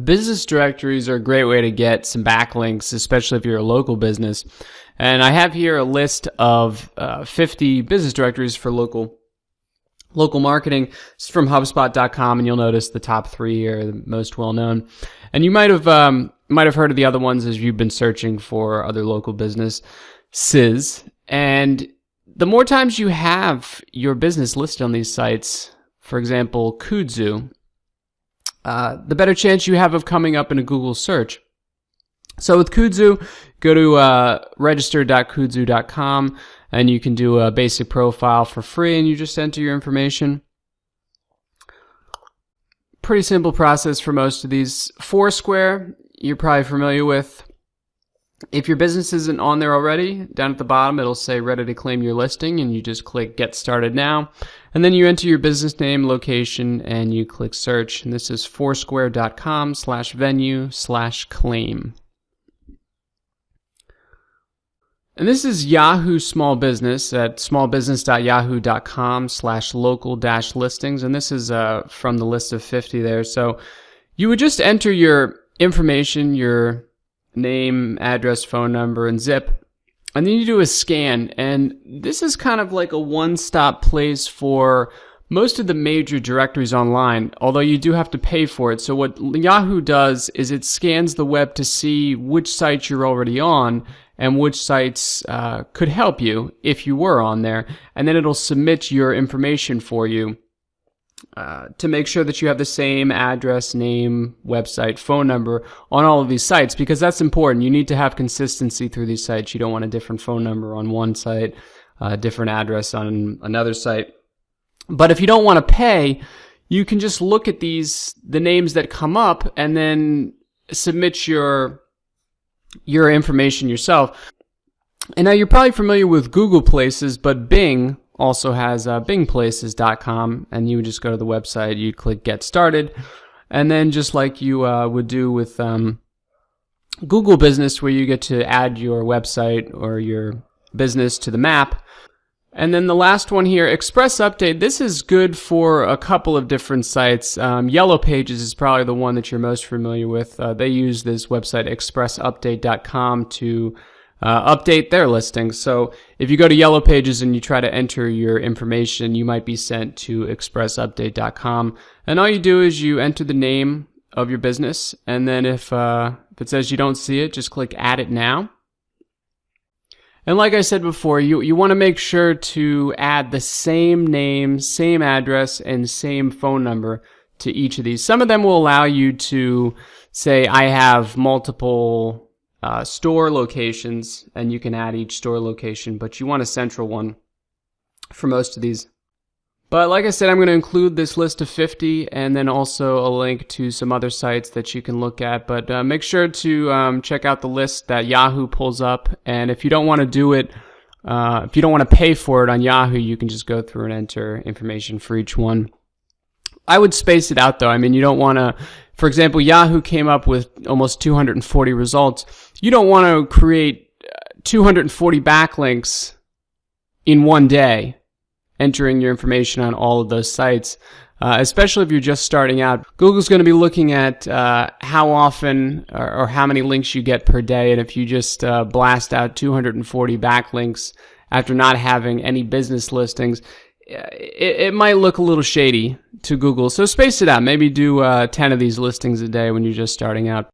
Business directories are a great way to get some backlinks, especially if you're a local business. And I have here a list of 50 business directories for local marketing. It's from HubSpot.com, and you'll notice the top 3 are the most well known. And you might have heard of the other ones as you've been searching for other local businesses. And the more times you have your business listed on these sites, for example, Kudzu, the better chance you have of coming up in a Google search. So with Kudzu, go to register.kudzu.com, and you can do a basic profile for free, and you just enter your information. Pretty simple process for most of these. Foursquare, you're probably familiar with. If your business isn't on there already, down at the bottom it'll say ready to claim your listing, and you just click get started now, and then you enter your business name, location, and you click search, and this is foursquare.com/venue/claim. And this is Yahoo Small Business at smallbusiness.yahoo.com/local-listings, and this is from the list of 50 there. So you would just enter your information, your name, address, phone number, and zip, and then you do a scan. And this is kind of like a one-stop place for most of the major directories online, although you do have to pay for it. So what Yahoo does is it scans the web to see which sites you're already on and which sites could help you if you were on there, and then it'll submit your information for you to make sure that you have the same address, name, website, phone number on all of these sites, because that's important. You need to have consistency through these sites. You don't want a different phone number on one site, a different address on another site. But if you don't want to pay, you can just look at the names that come up, and then submit your information yourself. And now you're probably familiar with Google Places, but Bing also has bingplaces.com, and you would just go to the website, you click get started, and then just like you would do with Google Business, where you get to add your website or your business to the map. And then the last one here, Express Update. This is good for a couple of different sites. Yellow Pages is probably the one that you're most familiar with. They use this website, expressupdate.com, to update their listings. So if you go to Yellow Pages and you try to enter your information, you might be sent to expressupdate.com. And all you do is you enter the name of your business, and then if it says you don't see it, just click Add It Now. And like I said before, you want to make sure to add the same name, same address, and same phone number to each of these. Some of them will allow you to say, I have multiple store locations, and you can add each store location, but you want a central one for most of these. But like I said, I'm going to include this list of 50 and then also a link to some other sites that you can look at. But make sure to check out the list that Yahoo pulls up. And if you don't want to do it, if you don't want to pay for it on Yahoo, you can just go through and enter information for each one. I would space it out though. I mean, you don't want to, for example, Yahoo came up with almost 240 results. You don't want to create 240 backlinks in one day, entering your information on all of those sites, especially if you're just starting out. Google's going to be looking at how often or how many links you get per day, and if you just blast out 240 backlinks after not having any business listings, it might look a little shady to Google. So space it out. Maybe do 10 of these listings a day when you're just starting out.